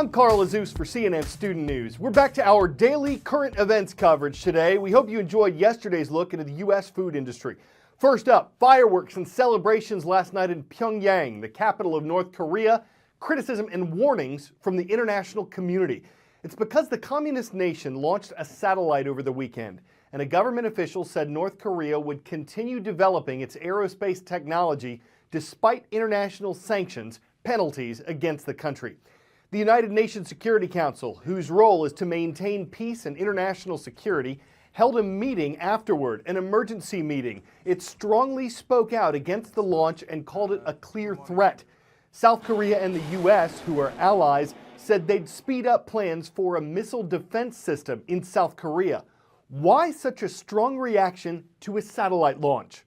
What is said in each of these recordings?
I'm Carl Azus for CNN Student News. We're back to our daily current events coverage today. We hope you enjoyed yesterday's look into the U.S. food industry. First up, fireworks and celebrations last night in Pyongyang, the capital of North Korea, criticism and warnings from the international community. It's because the communist nation launched a satellite over the weekend, and a government official said North Korea would continue developing its aerospace technology despite international sanctions, penalties against the country. The United Nations Security Council, whose role is to maintain peace and international security, held a meeting afterward, an emergency meeting. It strongly spoke out against the launch and called it a clear threat. South Korea and the U.S., who are allies, said they'd speed up plans for a missile defense system in South Korea. Why such a strong reaction to a satellite launch?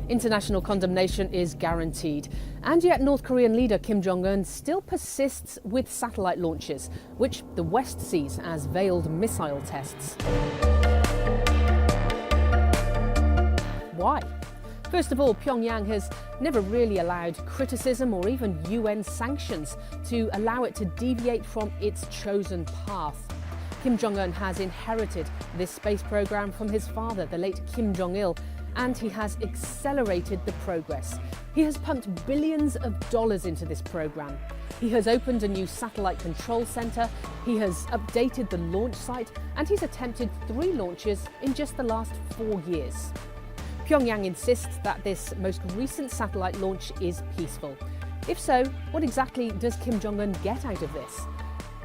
International condemnation is guaranteed, and yet North Korean leader Kim Jong-un still persists with satellite launches, which the West sees as veiled missile tests. Why? First of all, Pyongyang has never really allowed criticism or even UN sanctions to allow it to deviate from its chosen path. Kim Jong-un has inherited this space program from his father, the late Kim Jong-il, and he has accelerated the progress. He has pumped billions of dollars into this program. He has opened a new satellite control center, he has updated the launch site, and he's attempted 3 launches in just the last 4 years. Pyongyang insists that this most recent satellite launch is peaceful. If so, what exactly does Kim Jong-un get out of this?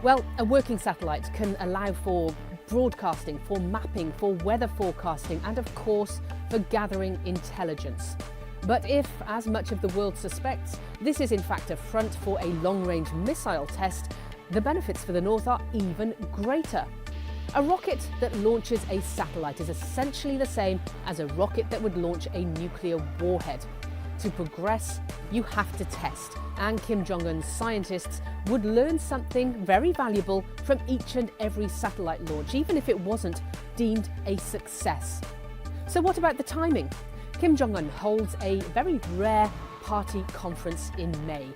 Well, a working satellite can allow for broadcasting, for mapping, for weather forecasting, and of course, for gathering intelligence. But if, as much of the world suspects, this is in fact a front for a long-range missile test, the benefits for the North are even greater. A rocket that launches a satellite is essentially the same as a rocket that would launch a nuclear warhead. To progress, you have to test, and Kim Jong-un's scientists would learn something very valuable from each and every satellite launch, even if it wasn't deemed a success. So what about the timing? Kim Jong-un holds a very rare party conference in May.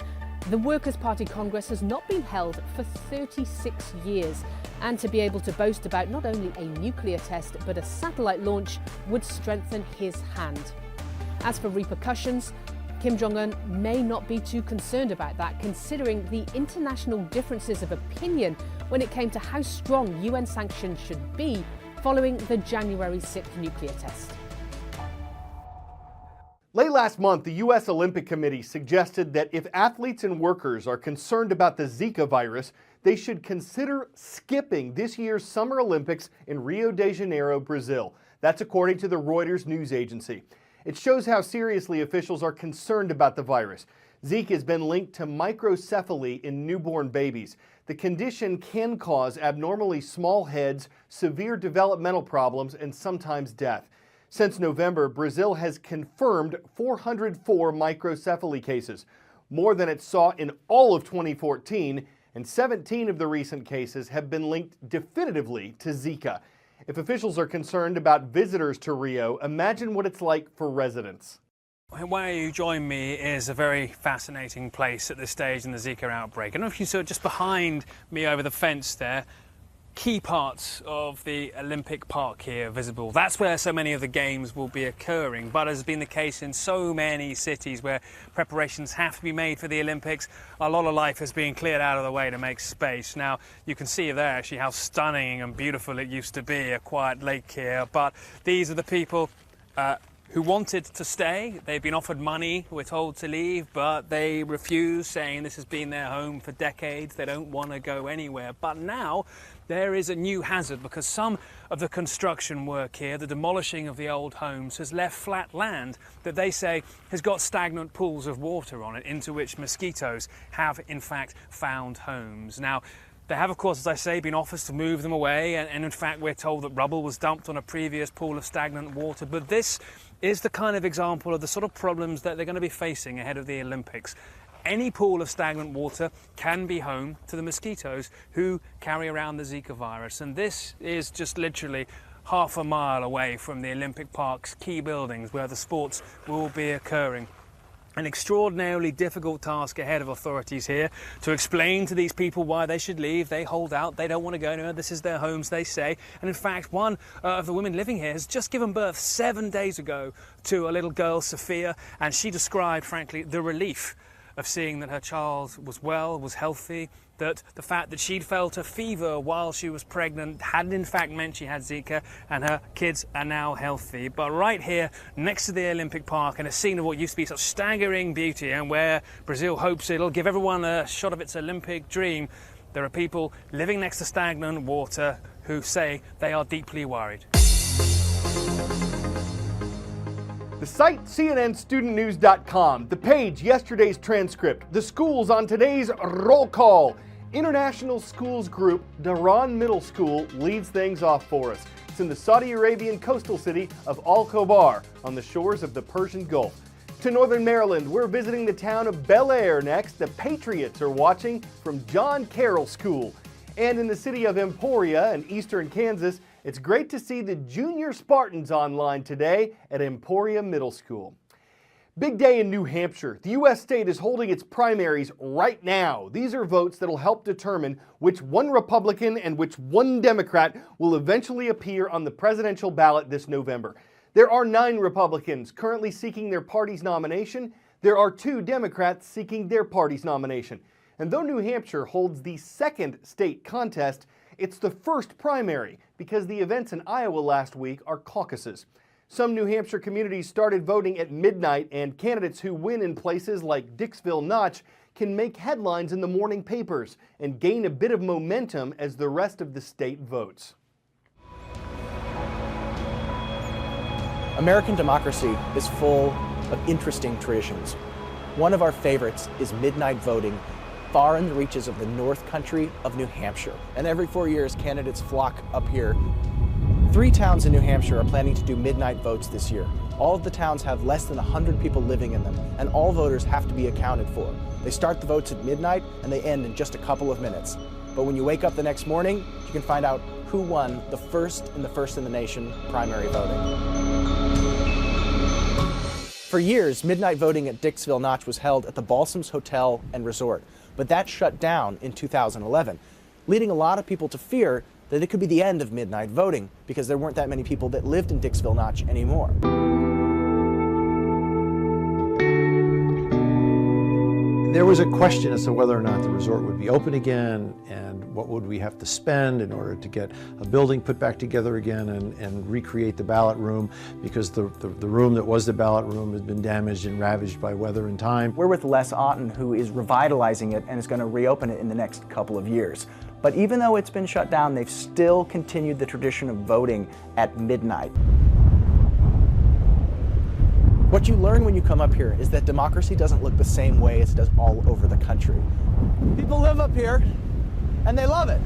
The Workers' Party Congress has not been held for 36 years, and to be able to boast about not only a nuclear test but a satellite launch would strengthen his hand. As for repercussions, Kim Jong-un may not be too concerned about that, considering the international differences of opinion when it came to how strong UN sanctions should be following the January 6th nuclear test. Late last month, the U.S. Olympic Committee suggested that if athletes and workers are concerned about the Zika virus, they should consider skipping this year's Summer Olympics in Rio de Janeiro, Brazil. That's according to the Reuters news agency. It shows how seriously officials are concerned about the virus. Zika has been linked to microcephaly in newborn babies. The condition can cause abnormally small heads, severe developmental problems, and sometimes death. Since November, Brazil has confirmed 404 microcephaly cases, more than it saw in all of 2014, and 17 of the recent cases have been linked definitively to Zika. If officials are concerned about visitors to Rio, imagine what it's like for residents. Where you join me is a very fascinating place at this stage in the Zika outbreak. I don't know if you saw just behind me over the fence there, key parts of the Olympic Park here visible. That's where so many of the games will be occurring, but as has been the case in so many cities where preparations have to be made for the Olympics, a lot of life is being cleared out of the way to make space. Now, you can see there actually how stunning and beautiful it used to be, a quiet lake here, but these are the people who wanted to stay. They've been offered money, we're told, to leave, but they refuse, saying this has been their home for decades. They don't want to go anywhere. But now there is a new hazard because some of the construction work here, the demolishing of the old homes, has left flat land that they say has got stagnant pools of water on it into which mosquitoes have in fact found homes. Now, they have, of course, as I say, been offers to move them away, and in fact we're told that rubble was dumped on a previous pool of stagnant water. But this is the kind of example of the sort of problems that they're going to be facing ahead of the Olympics. Any pool of stagnant water can be home to the mosquitoes who carry around the Zika virus, and this is just literally half a mile away from the Olympic Park's key buildings where the sports will be occurring. An extraordinarily difficult task ahead of authorities here to explain to these people why they should leave. They hold out, they don't want to go anywhere, this is their homes, they say. And in fact, one of the women living here has just given birth 7 days ago to a little girl, Sophia, and she described, frankly, the relief of seeing that her child was well, was healthy, that the fact that she'd felt a fever while she was pregnant hadn't in fact meant she had Zika, and her kids are now healthy. But right here next to the Olympic Park, in a scene of what used to be such staggering beauty and where Brazil hopes it'll give everyone a shot of its Olympic dream, there are people living next to stagnant water who say they are deeply worried. The site CNNStudentNews.com, the page yesterday's transcript, the schools on today's roll call. International Schools Group Dhahran Middle School leads things off for us. It's in the Saudi Arabian coastal city of Al Khobar on the shores of the Persian Gulf. To Northern Maryland, we're visiting the town of Bel Air next. The Patriots are watching from John Carroll School. And in the city of Emporia in eastern Kansas, it's great to see the Junior Spartans online today at Emporia Middle School. Big day in New Hampshire. The U.S. state is holding its primaries right now. These are votes that'll help determine which one Republican and which one Democrat will eventually appear on the presidential ballot this November. There are 9 Republicans currently seeking their party's nomination. There are 2 Democrats seeking their party's nomination. And though New Hampshire holds the second state contest, it's the first primary because the events in Iowa last week are caucuses. Some New Hampshire communities started voting at midnight, and candidates who win in places like Dixville Notch can make headlines in the morning papers and gain a bit of momentum as the rest of the state votes. American democracy is full of interesting traditions. One of our favorites is midnight voting far in the reaches of the North Country of New Hampshire. And every 4 years, candidates flock up here. 3 towns in New Hampshire are planning to do midnight votes this year. All of the towns have less than 100 people living in them, and all voters have to be accounted for. They start the votes at midnight, and they end in just a couple of minutes. But when you wake up the next morning, you can find out who won the first in the nation primary voting. For years, midnight voting at Dixville Notch was held at the Balsams Hotel and Resort, but that shut down in 2011, leading a lot of people to fear that it could be the end of midnight voting because there weren't that many people that lived in Dixville Notch anymore. There was a question as to whether or not the resort would be open again and what would we have to spend in order to get a building put back together again and recreate the ballot room, because the room that was the ballot room has been damaged and ravaged by weather and time. We're with Les Otten, who is revitalizing it and is going to reopen it in the next couple of years. But even though it's been shut down, they've still continued the tradition of voting at midnight. What you learn when you come up here is that democracy doesn't look the same way as it does all over the country. People live up here, and they love it.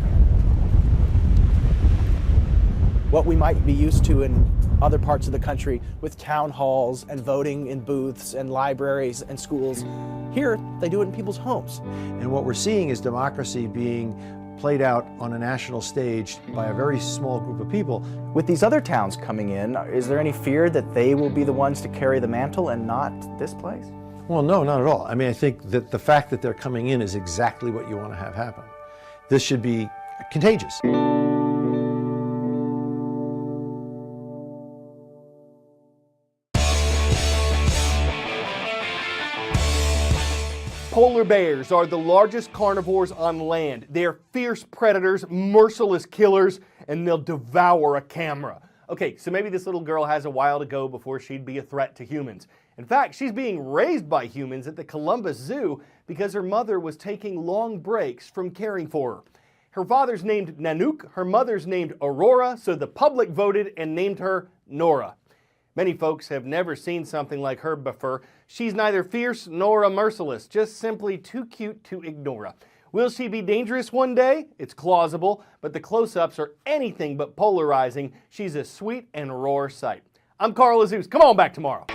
What we might be used to in other parts of the country with town halls and voting in booths and libraries and schools, here they do it in people's homes. And what we're seeing is democracy being played out on a national stage by a very small group of people. With these other towns coming in, is there any fear that they will be the ones to carry the mantle and not this place? Well, no, not at all. I mean, I think that the fact that they're coming in is exactly what you want to have happen. This should be contagious. Polar bears are the largest carnivores on land. They are fierce predators, merciless killers, and they'll devour a camera. Okay, so maybe this little girl has a while to go before she'd be a threat to humans. In fact, she's being raised by humans at the Columbus Zoo because her mother was taking long breaks from caring for her. Her father's named Nanook, her mother's named Aurora, so the public voted and named her Nora. Many folks have never seen something like her before. She's neither fierce nor merciless, just simply too cute to ignore. Will she be dangerous one day? It's plausible, but the close-ups are anything but polarizing. She's a sweet and raw sight. I'm Carl Azuz. Come on back tomorrow.